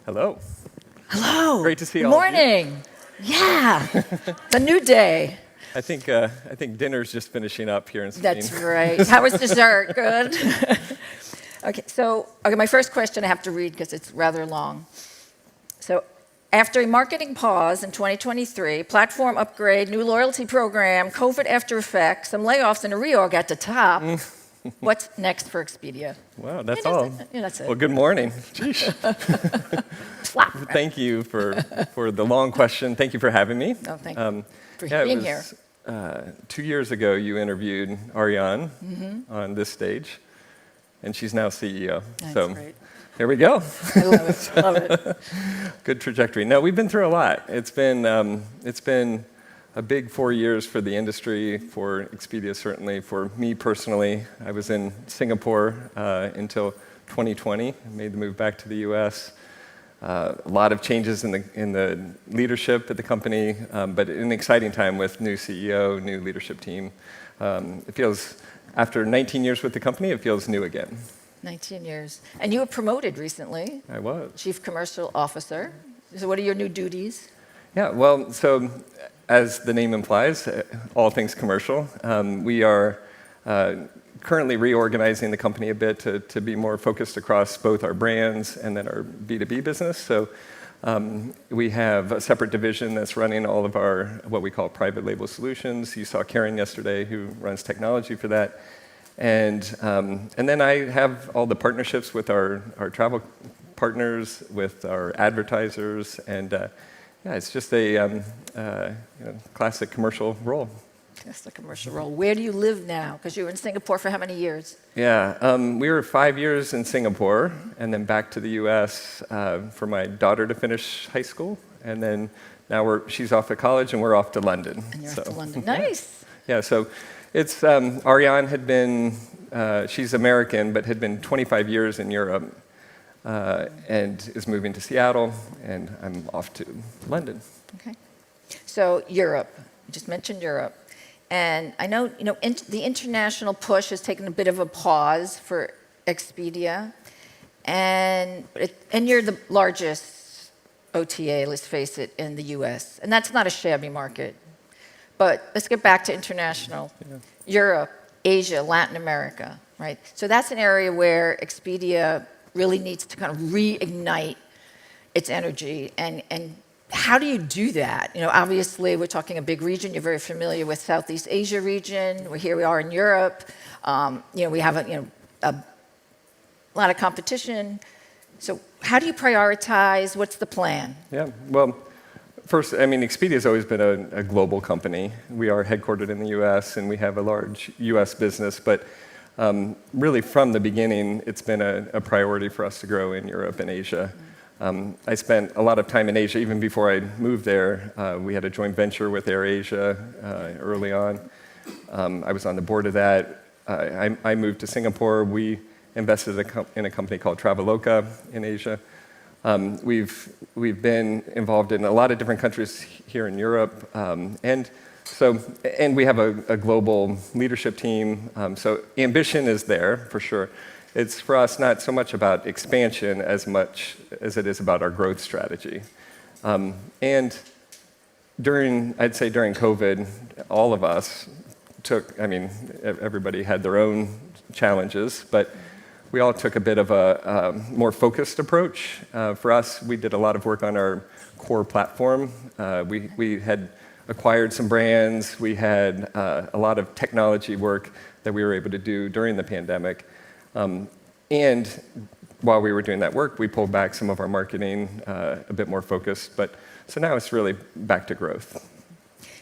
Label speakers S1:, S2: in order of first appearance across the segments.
S1: Hello.
S2: Hello.
S1: Great to see
S2: Good
S1: all of you.
S2: morning. Yeah, it's a new day.
S1: I think dinner's just finishing up here in Spain.
S2: That's right. How was dessert? Good. Okay, my first question I have to read because it's rather long. So, after a marketing pause in 2023, platform upgrade, new loyalty program, COVID after effects, some layoffs and a reorg at the top, what's next for Expedia?
S1: Wow, that's all.
S2: That's it.
S1: Well, good morning. Jeez. Thank you for the long question. Thank you for having me.
S2: Oh, thank you for being here.
S1: 2 years ago, you interviewed Ariane on this stage, and she's now CEO.
S2: That's
S1: so
S2: great.
S1: here we go.
S2: I love it. Love it.
S1: Good trajectory. No, we've been through a lot. It's been a big 4 years for the industry, for Expedia certainly, for me personally. I was in Singapore until 2020. I made the move back to the U.S. A lot of changes in the leadership at the company, but an exciting time with new CEO, new leadership team. It feels, after 19 years with the company, it feels new again.
S2: 19 years. And you were promoted recently.
S1: I was.
S2: Chief Commercial Officer. So what are your new duties?
S1: Yeah, well, so as the name implies, all things commercial. We are currently reorganizing the company a bit to be more focused across both our brands and then our B2B business. So we have a separate division that's running all of our, what we call private label solutions. You saw Karen yesterday, who runs technology for that. And then I have all the partnerships with our travel partners, with our advertisers, and yeah, it's just a classic commercial role.
S2: That's the commercial role. Where do you live now? Because you were in Singapore for how many years?
S1: Yeah, we were 5 years in Singapore, and then back to the U.S. For my daughter to finish high school, and then now she's off at college, and we're off to London.
S2: And you're off to London. Nice.
S1: Yeah, so it's Ariane had been, she's American, but had been 25 years in Europe. And is moving to Seattle, and I'm off to London.
S2: Okay. So Europe, you just mentioned Europe. And I know, the international push has taken a bit of a pause for Expedia. And you're the largest OTA, let's face it, in the US. And that's not a shabby market. But let's get back to international. Yeah. Europe, Asia, Latin America, right? So that's an area where Expedia really needs to kind of reignite its energy. And how do you do that? Obviously, we're talking a big region. You're very familiar with Southeast Asia region. Here we are in Europe. We have a lot of competition. So how do you prioritize? What's the plan?
S1: Yeah, well, first, Expedia has always been a global company. We are headquartered in the U.S., and we have a large U.S. business, but really, from the beginning, it's been a priority for us to grow in Europe and Asia. I spent a lot of time in Asia even before I moved there. We had a joint venture with AirAsia early on. I was on the board of that. I moved to Singapore. We invested in a company called Traveloka in Asia. We've been involved in a lot of different countries here in Europe, and we have a global leadership team, so ambition is there, for sure. It's, for us, not so much about expansion as much as it is about our growth strategy. And I'd say during COVID, all of us everybody had their own challenges, but we all took a bit of a more focused approach. For us, we did a lot of work on our core platform. We had acquired some brands. We had a lot of technology work that we were able to do during the pandemic. And while we were doing that work, we pulled back some of our marketing, a bit more focused. So now it's really back to growth.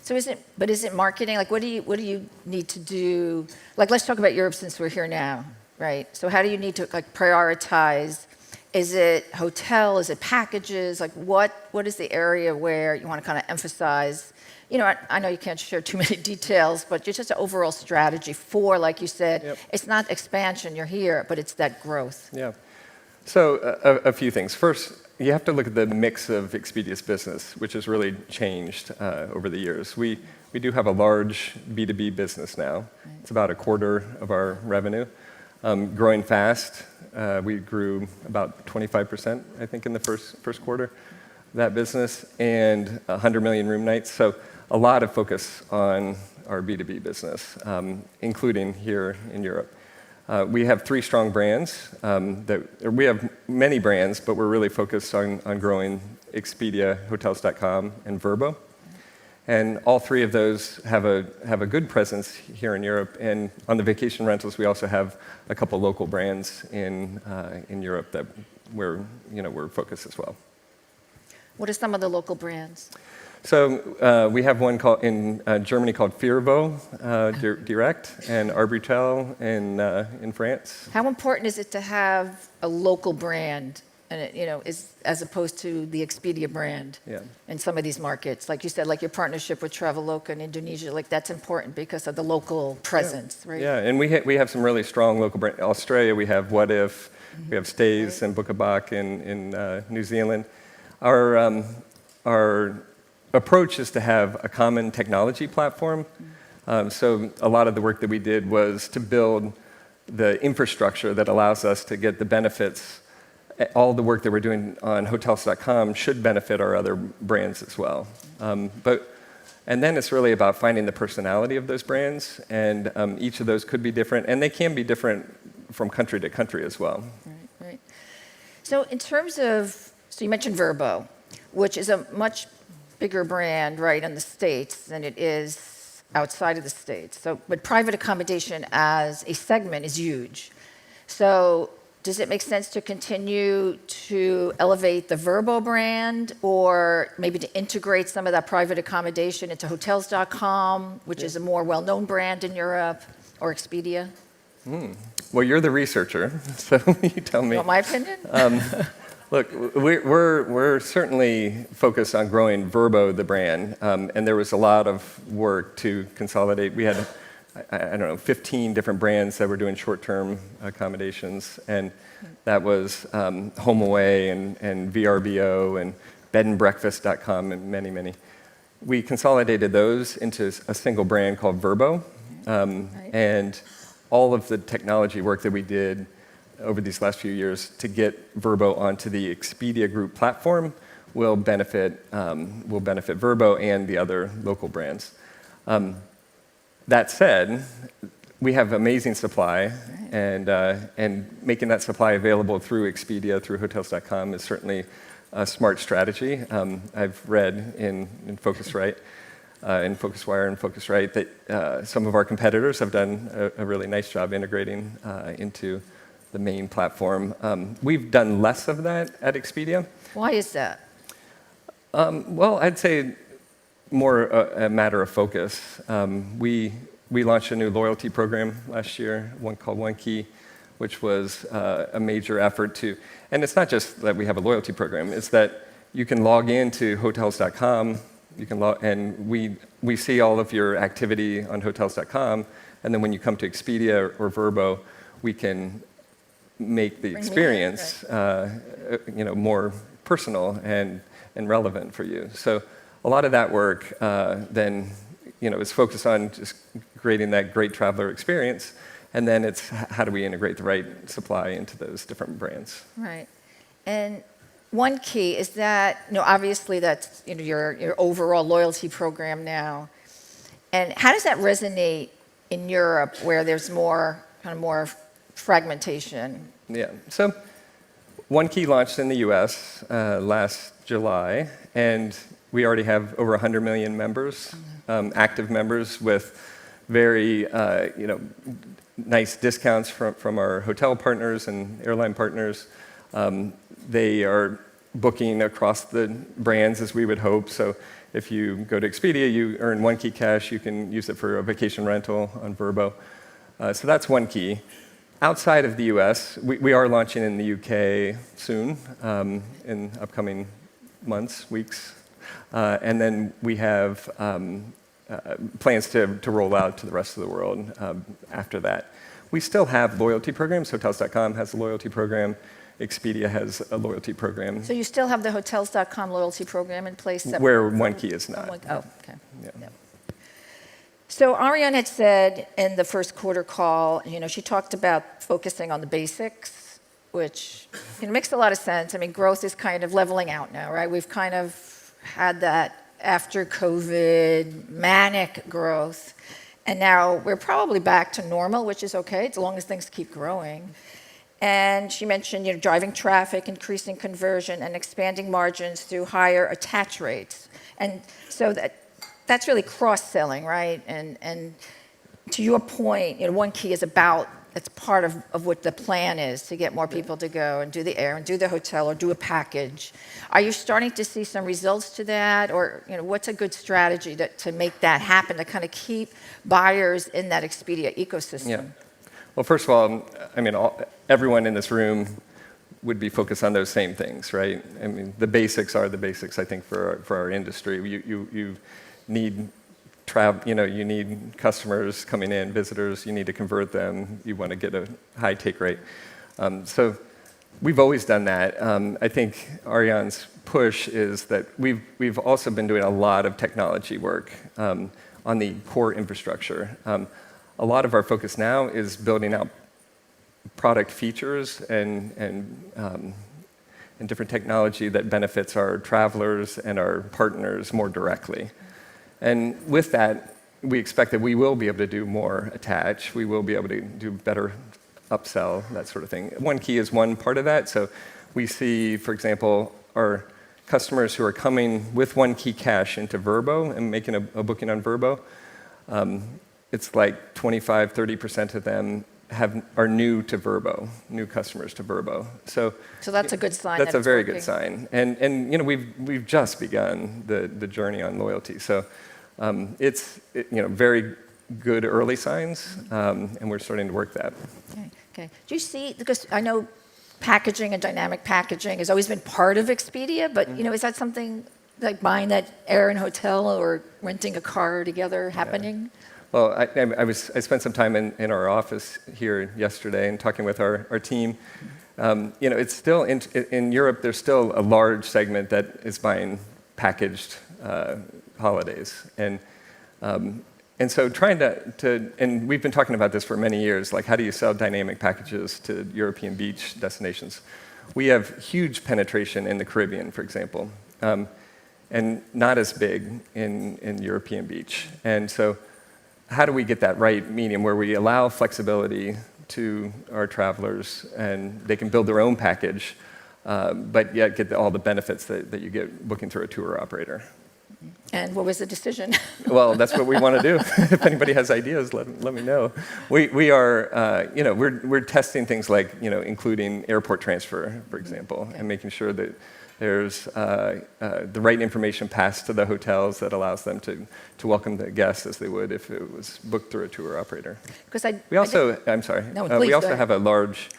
S2: So is it marketing? Like, what do you need to do? Like, let's talk about Europe since we're here now, right? So how do you need to prioritize? Is it hotel? Is it packages? Like, what is the area where you want to kind of emphasize? I know you can't share too many details, but just an overall strategy for, like you said, yep. It's not expansion, you're here, but it's that growth.
S1: Yeah. So a few things. First, you have to look at the mix of Expedia's business, which has really changed over the years. We do have a large B2B business now. Right. It's about a quarter of our revenue. growing fast. We grew about 25%, I think, in the first quarter of that business, and 100 million room nights. So a lot of focus on our B2B business, including here in Europe. We have 3 strong brands. We have many brands, but we're really focused on growing Expedia, Hotels.com, and Vrbo. And all 3 of those have a good presence here in Europe. And on the vacation rentals, we also have a couple local brands in Europe that we're focused as well.
S2: What are some of the local brands?
S1: So we have one in Germany called Vrbo Direct, and Arbitel in France.
S2: How important is it to have a local brand, and as opposed to the Expedia brand in some of these markets? Like you said, like your partnership with Traveloka in Indonesia, like that's important because of the local presence, right?
S1: Yeah, and we have some really strong local brands. Australia, we have What If, we have Stays and Book a Book in New Zealand. Our approach is to have a common technology platform. So a lot of the work that we did was to build the infrastructure that allows us to get the benefits. All the work that we're doing on Hotels.com should benefit our other brands as well. And then it's really about finding the personality of those brands, and each of those could be different, and they can be different from country to country as well.
S2: Right. So in terms of, you mentioned Vrbo, which is a much bigger brand, right, in the States than it is outside of the States. But private accommodation as a segment is huge. So does it make sense to continue to elevate the Vrbo brand, or maybe to integrate some of that private accommodation into Hotels.com, which is a more well-known brand in Europe, or Expedia?
S1: Well, you're the researcher, so you tell me.
S2: You want my opinion?
S1: Look, we're certainly focused on growing Vrbo, the brand, and there was a lot of work to consolidate. We had, I don't know, 15 different brands that were doing short-term accommodations, and that was HomeAway and VRBO and bedandbreakfast.com and many, many. We consolidated those into a single brand called Vrbo, and all of the technology work that we did over these last few years to get Vrbo onto the Expedia Group platform will benefit Vrbo and the other local brands. That said, we have amazing supply, and making that supply available through Expedia, through Hotels.com, is certainly a smart strategy. I've read in Phocuswright, in Phocuswire and Phocuswright, that some of our competitors have done a really nice job integrating into the main platform. We've done less of that at Expedia.
S2: Why is that?
S1: Well, I'd say more a matter of focus. We launched a new loyalty program last year, one called OneKey, which was a major effort to, and it's not just that we have a loyalty program, it's that you can log into Hotels.com, and we see all of your activity on Hotels.com, and then when you come to Expedia or Vrbo, we can make the experience more personal and relevant for you. So a lot of that work then is focused on just creating that great traveler experience, and then it's how do we integrate the right supply into those different brands.
S2: Right. And OneKey, is that, obviously that's your overall loyalty program now, and how does that resonate in Europe where there's more fragmentation?
S1: Yeah, so OneKey launched in the US last July, and we already have over 100 million members, active members with very nice discounts from our hotel partners and airline partners. They are booking across the brands as we would hope. So if you go to Expedia, you earn OneKey cash. You can use it for a vacation rental on Vrbo. So that's OneKey. Outside of the US, we are launching in the UK soon, in upcoming months, weeks. And then we have plans to roll out to the rest of the world after that. We still have loyalty programs. Hotels.com has a loyalty program. Expedia has a loyalty program.
S2: So you still have the Hotels.com loyalty program in place?
S1: Where OneKey is not.
S2: Oh, okay.
S1: Yeah.
S2: Yep. So Ariane had said in the first quarter call, she talked about focusing on the basics, which makes a lot of sense. I mean, growth is kind of leveling out now, right? We've kind of had that after COVID manic growth, and now we're probably back to normal, which is okay as long as things keep growing. And she mentioned, driving traffic, increasing conversion, and expanding margins through higher attach rates. And so that's really cross-selling, right? And to your point, OneKey is it's part of what the plan is, to get more people to go and do the air and do the hotel or do a package. Are you starting to see some results to that? Or what's a good strategy to make that happen, to kind of keep buyers in that Expedia ecosystem?
S1: Yeah. Well, first of all, I mean, everyone in this room would be focused on those same things, right? I mean, the basics are the basics, I think, for our industry. You need you need customers coming in, visitors. You need to convert them. You want to get a high take rate. So we've always done that. I think Ariane's push is that we've also been doing a lot of technology work on the core infrastructure. A lot of our focus now is building out product features and different technology that benefits our travelers and our partners more directly. And with that, we expect that we will be able to do more attach. We will be able to do better upsell, that sort of thing. OneKey is one part of that. So we see, for example, our customers who are coming with OneKey cash into Vrbo and making a booking on Vrbo, it's like 25-30% of them are new to Vrbo, new customers to Vrbo. So
S2: that's a good sign.
S1: That's a very good sign. And we've just begun the journey on loyalty. So it's very good early signs, and we're starting to work that.
S2: Okay. Do you see, because I know packaging and dynamic packaging has always been part of Expedia, but is that something like buying that air and hotel or renting a car together happening?
S1: Yeah. Well, I spent some time in our office here yesterday and talking with our team. It's still in Europe. There's still a large segment that is buying packaged holidays, and so trying to and we've been talking about this for many years. Like, how do you sell dynamic packages to European beach destinations? We have huge penetration in the Caribbean, for example, and not as big in European beach, and so. How do we get that right medium where we allow flexibility to our travelers and they can build their own package, but yet get all the benefits that you get booking through a tour operator?
S2: And what was the decision?
S1: Well, that's what we want to do. If anybody has ideas, let me know. We are, we're testing things like, including airport transfer, for example, and making sure that there's the right information passed to the hotels that allows them to welcome the guests as they would if it was booked through a tour operator. I'm sorry.
S2: No, please,
S1: we also have a large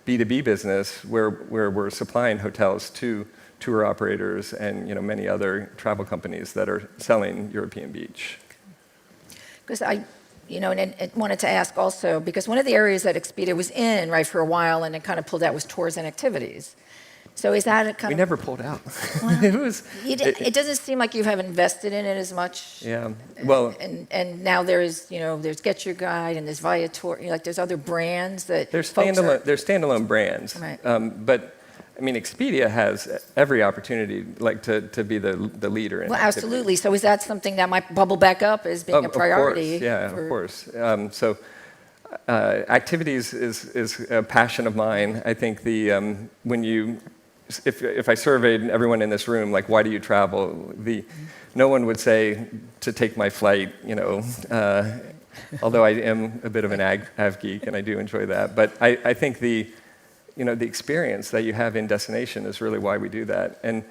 S1: B2B business where we're supplying hotels to tour operators and many other travel companies that are selling European beach.
S2: Because I wanted to ask also, because one of the areas that Expedia was in, right, for a while and it kind of pulled out was tours and activities. So is that a kind
S1: we
S2: of...
S1: never pulled out.
S2: Well,
S1: it
S2: doesn't seem like you have invested in it as much.
S1: Yeah. Well,
S2: and now there's Get Your Guide and there's Viator. There's other brands that
S1: they're standalone brands.
S2: Right.
S1: But I mean, Expedia has every opportunity to be the leader in
S2: Well,
S1: activity.
S2: absolutely. So is that something that might bubble back up as being a priority?
S1: Of course. So activities is a passion of mine. I think if I surveyed everyone in this room, like, why do you travel? No one would say to take my flight, although I am a bit of an av geek and I do enjoy that. But I think the experience that you have in destination is really why we do that. And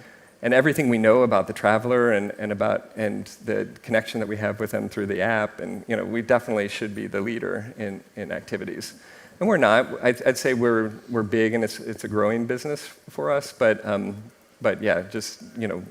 S1: everything we know about the traveler and the connection that we have with them through the app, and we definitely should be the leader in activities. And we're not. I'd say we're big, and it's a growing business for us. But yeah, just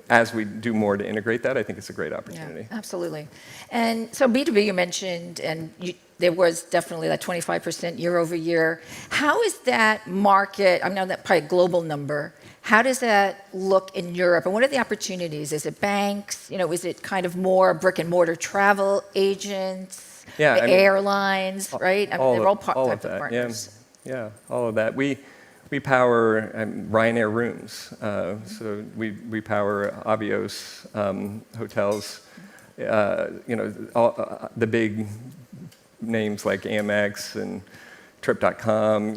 S1: as we do more to integrate that, I think it's a great opportunity.
S2: Yeah, absolutely. And so B2B you mentioned, and there was definitely that 25% year over year. How is that market, I know that's probably a global number, how does that look in Europe? And what are the opportunities? Is it banks? Is it kind of more brick and mortar travel agents, airlines, right? They're all types of partners.
S1: Yeah, all of that. We power Ryanair rooms. So we power Avios hotels. All the big names like Amex and Trip.com.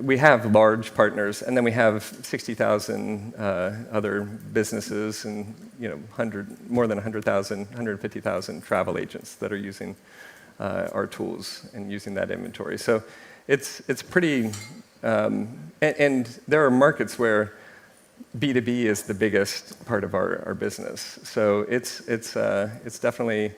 S1: We have large partners, and then we have 60,000 other businesses, and more than 100,000, 150,000 travel agents that are using our tools and using that inventory. So it's pretty, and there are markets where B2B is the biggest part of our business. So it's definitely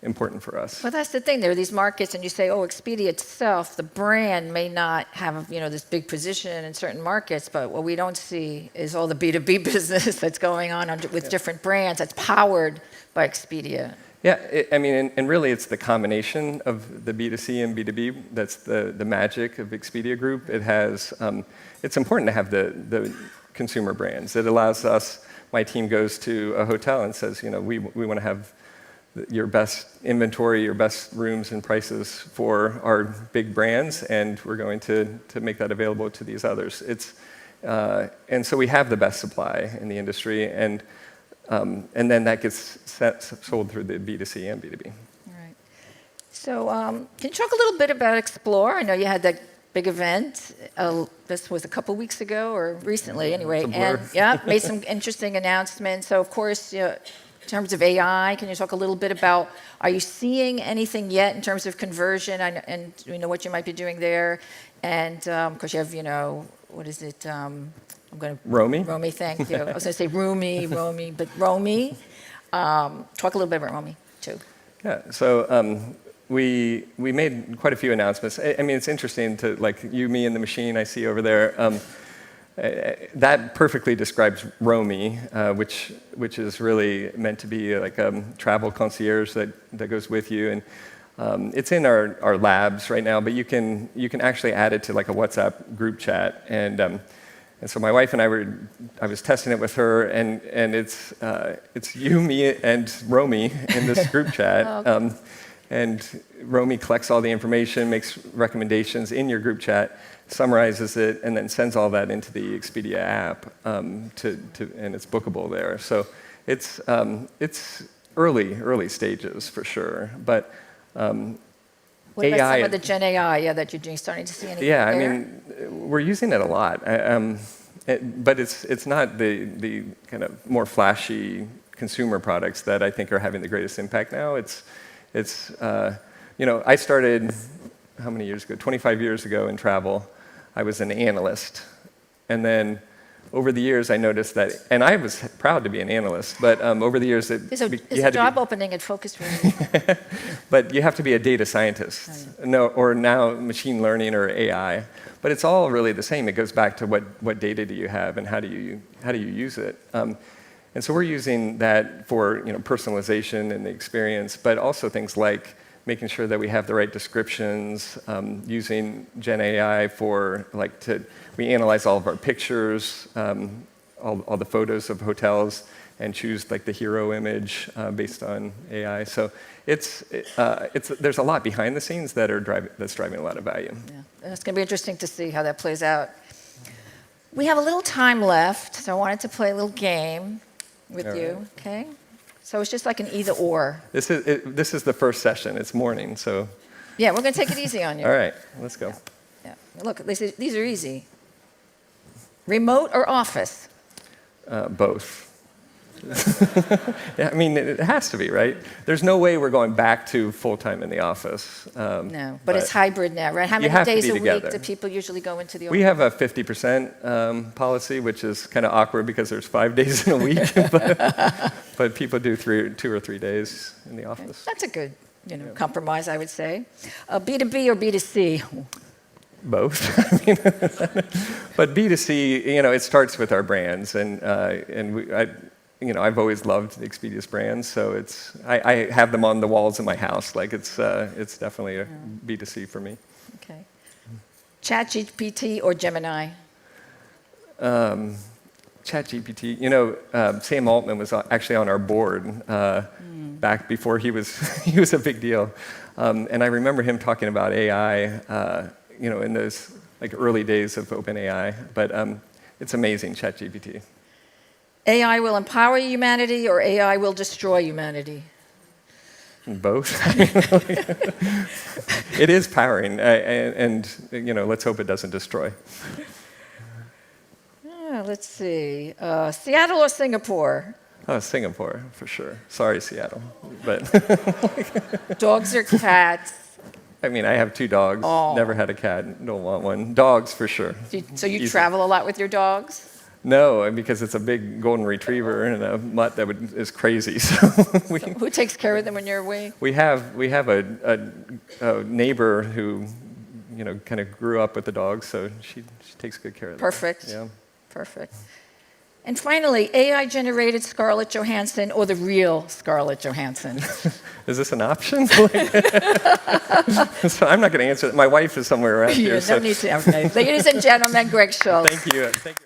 S1: important for us.
S2: Well, that's the thing. There are these markets, and you say, oh, Expedia itself, the brand may not have this big position in certain markets, but what we don't see is all the B2B business that's going on with different brands that's powered by Expedia.
S1: Yeah, and really it's the combination of the B2C and B2B that's the magic of Expedia Group. It's important to have the consumer brands. It allows us, my team goes to a hotel and says, we want to have your best inventory, your best rooms and prices for our big brands, and we're going to make that available to these others. And so we have the best supply in the industry, and then that gets sold through the B2C and B2B.
S2: All right. So can you talk a little bit about Explore? I know you had that big event. This was a couple weeks ago or recently, anyway. And made some interesting announcements. So, of course, in terms of AI, can you talk a little bit about, are you seeing anything yet in terms of conversion and what you might be doing there? And of course, you have, what is it?
S1: Romy?
S2: Romy, thank you. I was going to say Romy, but Romy. Talk a little bit about Romy, too.
S1: Yeah, so we made quite a few announcements. I mean, it's interesting to, like, you, me, and the machine I see over there. That perfectly describes Romy, which is really meant to be like a travel concierge that goes with you. And it's in our labs right now, but you can actually add it to like a WhatsApp group chat. And so my wife and I was testing it with her, and it's you, me, and Romy in this group chat.
S2: Oh, okay.
S1: And Romy collects all the information, makes recommendations in your group chat, summarizes it, and then sends all that into the Expedia app, and it's bookable there. So it's early stages for sure, but
S2: what about some of the Gen AI that you're doing, starting to see anything there?
S1: I mean, we're using it a lot, but it's not the kind of more flashy consumer products that I think are having the greatest impact now. I started, how many years ago? 25 years ago in travel. I was an analyst. And then over the years, I noticed that, and I was proud to be an analyst, but over the years,
S2: there's a job opening at Phocuswright.
S1: But you have to be a data scientist, or now machine learning or AI. But it's all really the same. It goes back to what data do you have and how do you use it. And so we're using that for personalization and the experience, but also things like making sure that we have the right descriptions, using Gen AI we analyze all of our pictures, all the photos of hotels, and choose like the hero image based on AI. So there's a lot behind the scenes that's driving a lot of value.
S2: Yeah, and it's going to be interesting to see how that plays out. We have a little time left, so I wanted to play a little game with you. Okay. So it's just like an either or. This
S1: is the first session. It's morning, so.
S2: Yeah, we're going to take it easy on you.
S1: All right, let's go.
S2: Yeah. Look, these are easy. Remote or office?
S1: Both. Yeah, I mean, it has to be, right? There's no way we're going back to full-time in the office.
S2: No, but it's hybrid now, right? How many days a week do people usually go into the office?
S1: We have a 50% policy, which is kind of awkward because there's 5 days in a week. But people do 2 or 3 days in the office.
S2: That's a good compromise, I would say. B2B or B2C?
S1: Both. But B2C, it starts with our brands, and I've always loved Expedia's brand, so I have them on the walls in my house. Like it's definitely a B2C for me.
S2: Okay. ChatGPT or Gemini?
S1: ChatGPT. Sam Altman was actually on our board back before he was a big deal, and I remember him talking about AI. In those early days of OpenAI, but it's amazing, ChatGPT.
S2: AI will empower humanity or AI will destroy humanity?
S1: Both. It is powering, and let's hope it doesn't destroy.
S2: Let's see. Seattle or Singapore?
S1: Oh, Singapore, for sure. Sorry, Seattle. But
S2: Dogs or cats?
S1: I have 2 dogs.
S2: Oh.
S1: Never had a cat. Don't want one. Dogs, for sure.
S2: So you
S1: Easy.
S2: travel a lot with your dogs?
S1: No, because it's a big golden retriever and a mutt that is crazy. So
S2: Who takes care of them when you're away?
S1: we have a neighbor who kind of grew up with the dogs, so she takes good care of them.
S2: Perfect.
S1: Yeah.
S2: Perfect. And finally, AI-generated Scarlett Johansson or the real Scarlett Johansson?
S1: Is this an option? So I'm not going to answer it. My wife is somewhere around here.
S2: No need to. Okay. Ladies and gentlemen, Greg Schulze.
S1: Thank you. Thank you.